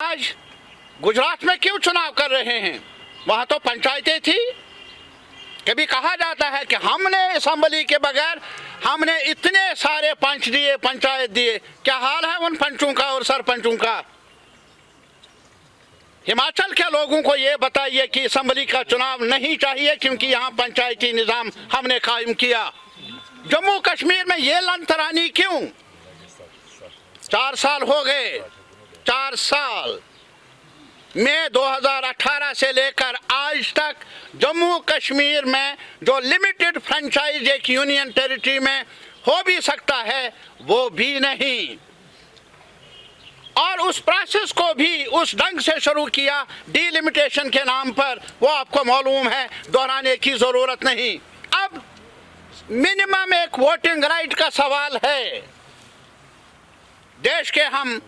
आज गुजरात में क्यों चुनाव कर रहे हैं? वहां तो पंचायतें थी। कभी कहा जाता है कि हमने असेंबली के बगैर हमने इतने सारे पंच दिए, पंचायत दिए। क्या हाल है उन पंचों का और सरपंचों का? हिमाचल के लोगों को ये बताइए कि असेंबली का चुनाव नहीं चाहिए क्योंकि यहाँ पंचायती निजाम हमने कायम किया। जम्मू कश्मीर में ये लंतरानी क्यों? 4 साल हो गए, 4 साल। मई 2018 से लेकर आज तक जम्मू कश्मीर में जो लिमिटेड फ्रेंचाइज एक यूनियन टेरिटरी में हो भी सकता है वो भी नहीं। और उस प्रोसेस को भी उस ढंग से शुरू किया डिलिमिटेशन के नाम पर, वो आपको मालूम है, दोहराने की जरूरत नहीं। अब मिनिमम एक वोटिंग राइट का सवाल है। देश के हम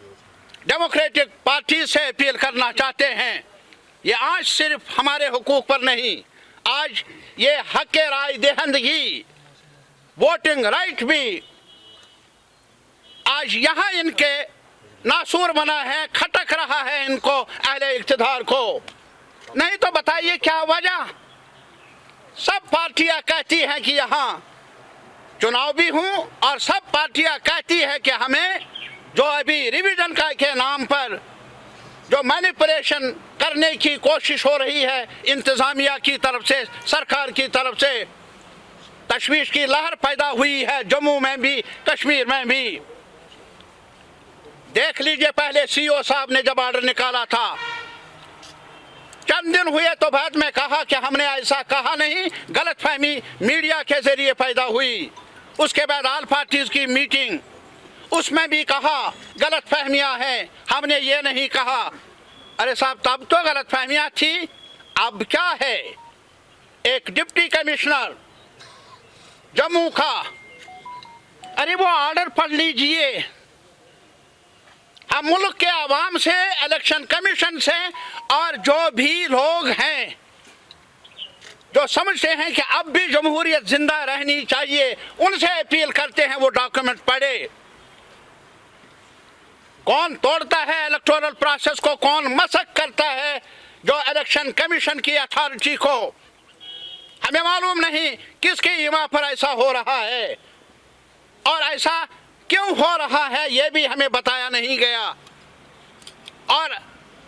डेमोक्रेटिक पार्टी से अपील करना चाहते हैं, ये आज सिर्फ हमारे हुकूक पर नहीं, आज ये हक राय दहिंदगी, वोटिंग राइट भी आज यहाँ इनके नासूर बना है, खटक रहा है इनको, अहले इक़्तिदार को। नहीं तो बताइए क्या वजह? सब पार्टियां कहती हैं कि यहाँ चुनाव भी हूँ और सब पार्टियां कहती है कि हमें जो अभी रिवीजन का के नाम पर जो मैनिपुलेशन करने की कोशिश हो रही है इंतजामिया की तरफ से, सरकार की तरफ से, तशवीश की लहर पैदा हुई है जम्मू में भी, कश्मीर में भी। देख लीजिए, पहले सीओ साहब ने जब ऑर्डर निकाला था, चंद दिन हुए तो बाद में कहा कि हमने ऐसा कहा नहीं, गलतफहमी मीडिया के जरिए पैदा हुई। उसके बाद ऑल पार्टीज की मीटिंग, उसमें भी कहा गलतफहमियां हैं, हमने ये नहीं कहा। अरे साहब, तब तो गलतफहमियां थी, अब क्या है? एक डिप्टी कमिश्नर जम्मू का, अरे वो ऑर्डर पढ़ लीजिए। हम मुल्क के आवाम से, इलेक्शन कमीशन से और जो भी लोग हैं जो समझते हैं कि अब भी जमहूरियत जिंदा रहनी चाहिए, उनसे अपील करते हैं वो डॉक्यूमेंट पढ़े। कौन तोड़ता है इलेक्टोरल प्रोसेस को, कौन मसक करता है जो इलेक्शन कमीशन की अथॉरिटी को? हमें मालूम नहीं किसकी ईमा पर ऐसा हो रहा है और ऐसा क्यों हो रहा है, ये भी हमें बताया नहीं गया। और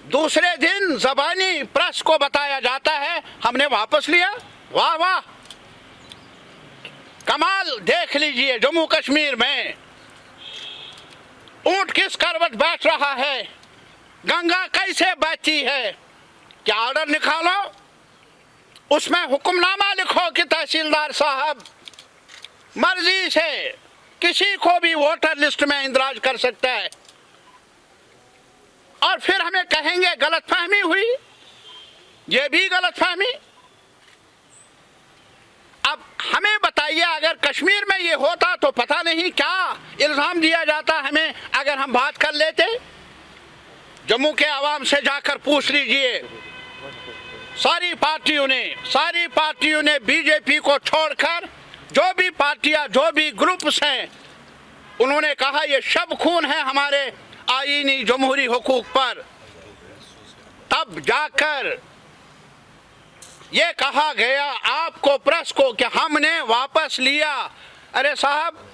दूसरे दिन ज़बानी प्रेस को बताया जाता है हमने वापस लिया। वाह वाह, कमाल। देख लीजिए जम्मू कश्मीर में ऊंट किस करवट बैठ रहा है, गंगा कैसे बहती है। क्या ऑर्डर निकालो, उसमें हुक्मनामा लिखो कि तहसीलदार साहब मर्जी से किसी को भी वोटर लिस्ट में इंदराज कर सकता है, और फिर हमें कहेंगे गलतफहमी हुई। ये भी गलतफहमी। अब हमें बताइए, अगर कश्मीर में ये होता तो पता नहीं क्या इल्जाम दिया जाता हमें अगर हम बात कर लेते। जम्मू के आवाम से जाकर पूछ लीजिए, सारी पार्टियों ने बीजेपी को छोड़कर जो भी पार्टियां, जो भी ग्रुप्स हैं, उन्होंने कहा ये शब खून है हमारे आईनी जमहूरी हुकूक पर। तब जाकर ये कहा गया आपको, प्रेस को, कि हमने वापस लिया। अरे साहब,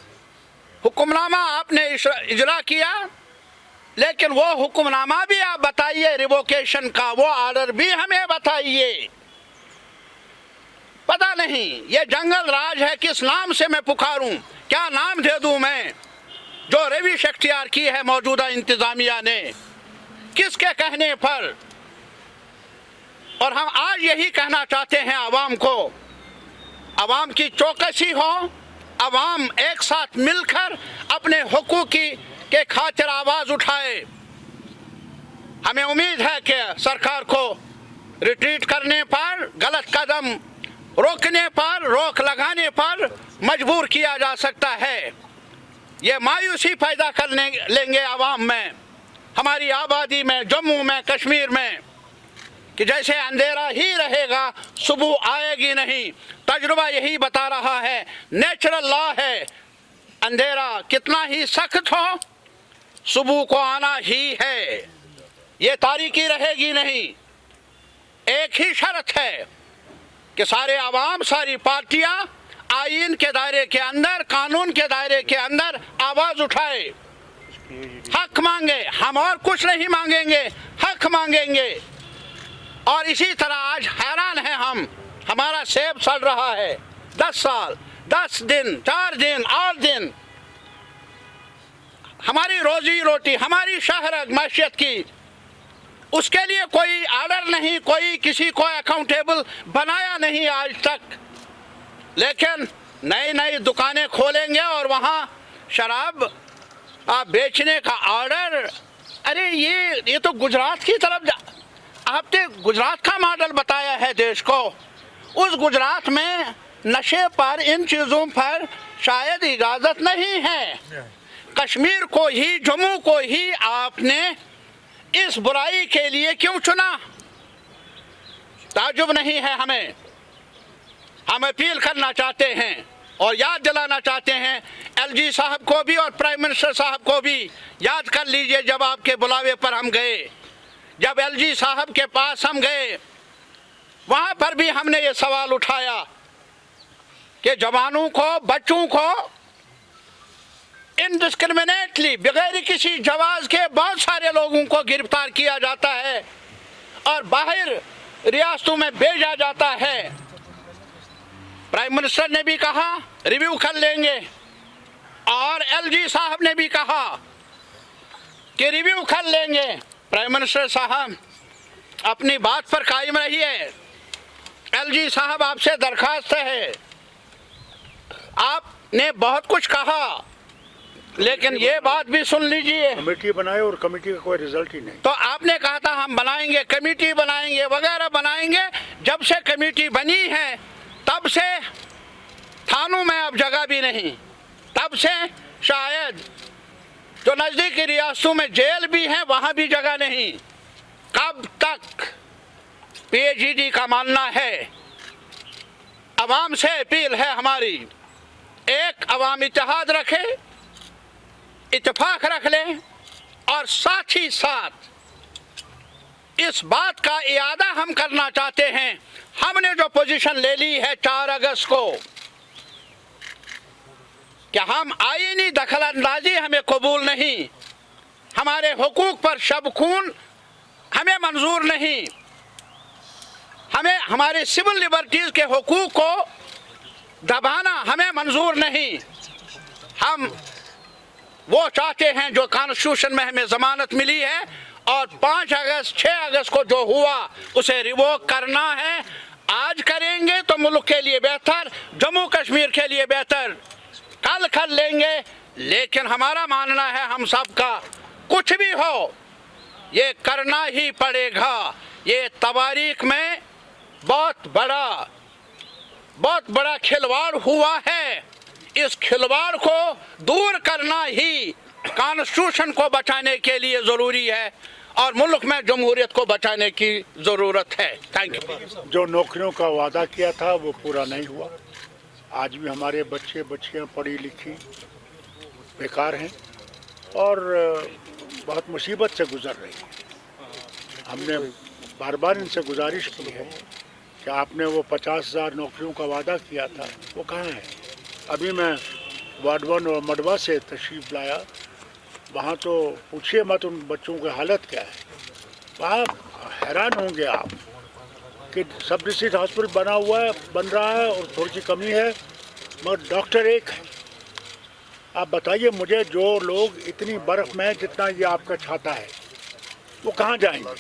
हुक्मनामा आपने इजरा किया, लेकिन वो हुक्मनामा भी आप बताइए, रिवोकेशन का वो ऑर्डर भी हमें बताइए। पता नहीं ये जंगल राज है, किस नाम से मैं पुकारूं, क्या नाम दे दूं मैं, जो रविश अख्तियार की है मौजूदा इंतजामिया ने, किसके कहने पर। और हम आज यही कहना चाहते हैं आवाम को, आवाम की चौकसी हो, आवाम एक साथ मिलकर अपने हुकूक के खातिर आवाज उठाए। हमें उम्मीद है कि सरकार को रिट्रीट करने पर, गलत कदम रोकने पर, रोक लगाने पर मजबूर किया जा सकता है। ये मायूसी पैदा कर लेंगे आवाम में, हमारी आबादी में, जम्मू में, कश्मीर में, कि जैसे अंधेरा ही रहेगा, सुबह आएगी नहीं। तजुर्बा यही बता रहा है, नेचुरल लॉ है, अंधेरा कितना ही सख्त हो, सुबह को आना ही है। ये तारीकी रहेगी नहीं। एक ही शर्त है कि सारे आवाम, सारी पार्टियां आईन के दायरे के अंदर, कानून के दायरे के अंदर आवाज उठाए, हक मांगे। हम और कुछ नहीं मांगेंगे, हक मांगेंगे। और इसी तरह आज हैरान है हम, हमारा सेब सड़ रहा है 10 साल, 10 दिन, 4 दिन, 8 दिन। हमारी रोजी रोटी, हमारी शहरत मैशियत की, उसके लिए कोई ऑर्डर नहीं, कोई किसी को अकाउंटेबल बनाया नहीं आज तक। लेकिन नई नई दुकानें खोलेंगे और वहाँ शराब बेचने का ऑर्डर। अरे ये तो गुजरात की तरफ आपने गुजरात का मॉडल बताया है देश को। उस गुजरात में नशे पर, इन चीज़ों पर शायद इजाज़त नहीं है। कश्मीर को ही, जम्मू को ही आपने इस बुराई के लिए क्यों चुना? ताजुब नहीं है हमें। हम अपील करना चाहते हैं और याद दिलाना चाहते हैं एलजी साहब को भी और प्राइम मिनिस्टर साहब को भी। याद कर लीजिए, जब आपके बुलावे पर हम गए, जब एलजी साहब के पास हम गए, वहाँ पर भी हमने ये सवाल उठाया कि जवानों को, बच्चों को इनडिस्क्रिमिनेटली, बगैर किसी जवाज के बहुत सारे लोगों को गिरफ्तार किया जाता है और बाहर रियासतों में भेजा जाता है। प्राइम मिनिस्टर ने भी कहा रिव्यू कर लेंगे और एलजी साहब ने भी कहा कि रिव्यू कर लेंगे। प्राइम मिनिस्टर साहब अपनी बात पर कायम रहिए। एलजी साहब आपसे दरखास्त है, आपने बहुत कुछ कहा, लेकिन ये बात भी सुन लीजिए। कमेटी बनाए और कमेटी का कोई रिजल्ट ही नहीं। तो आपने कहा था हम बनाएंगे, कमेटी बनाएंगे, वगैरह बनाएंगे। जब से कमेटी बनी है तब से थानों में अब जगह भी नहीं, तब से शायद जो नज़दीकी रियासतों में जेल भी है वहाँ भी जगह नहीं। कब तक? पीएचईडी का मानना है, अवाम से अपील है हमारी, एक अवाम इत्तेहाद रखे, इत्तेफाक रख लें और साथ ही साथ इस बात का इयादा हम करना चाहते हैं। हमने जो पोजीशन ले ली है 4 अगस्त को कि हम आईनी दखलंदाजी हमें कबूल नहीं, हमारे हुकूक पर शब खून हमें मंजूर नहीं, हमें हमारे सिविल लिबर्टीज के हुकूक को दबाना हमें मंजूर नहीं। हम वो चाहते हैं जो कॉन्स्टिट्यूशन में हमें जमानत मिली है और 5 अगस्त 6 अगस्त को जो हुआ उसे रिवोक करना है। आज करेंगे तो मुल्क के लिए बेहतर, जम्मू कश्मीर के लिए बेहतर, कल कर लेंगे। लेकिन हमारा मानना है हम सब का, कुछ भी हो ये करना ही पड़ेगा। ये तवारीख में बहुत बड़ा खिलवाड़ हुआ है। इस खिलवाड़ को दूर करना ही कॉन्स्टिट्यूशन को बचाने के लिए ज़रूरी है और मुल्क में जमहूरियत को बचाने की ज़रूरत है। Thank you. जो नौकरियों का वादा किया था वो पूरा नहीं हुआ। आज भी हमारे बच्चे बच्चियां पढ़ी लिखी बेकार हैं और बहुत मुसीबत से गुजर रही हैं। हमने बार बार इनसे गुजारिश की है कि आपने वो 50,000 नौकरियों का वादा किया था वो कहाँ है। अभी मैं वार्ड 1 और मडवा से तशरीफ़ लाया, वहाँ तो पूछिए मत उन बच्चों की हालत क्या है। वहाँ हैरान होंगे आप कि सब डिस्ट्रिक्ट हॉस्पिटल बन रहा है और थोड़ी सी कमी है, मगर डॉक्टर एक है। आप बताइए मुझे, जो लोग इतनी बर्फ़ में जितना ये आपका छाता है वो कहाँ जाएंगे।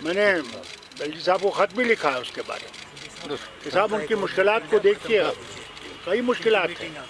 मैंने एलजी साहब को ख़त भी लिखा है उसके बारे में कि साहब उनकी मुश्किलात को देखिए, कई मुश्किलात हैं।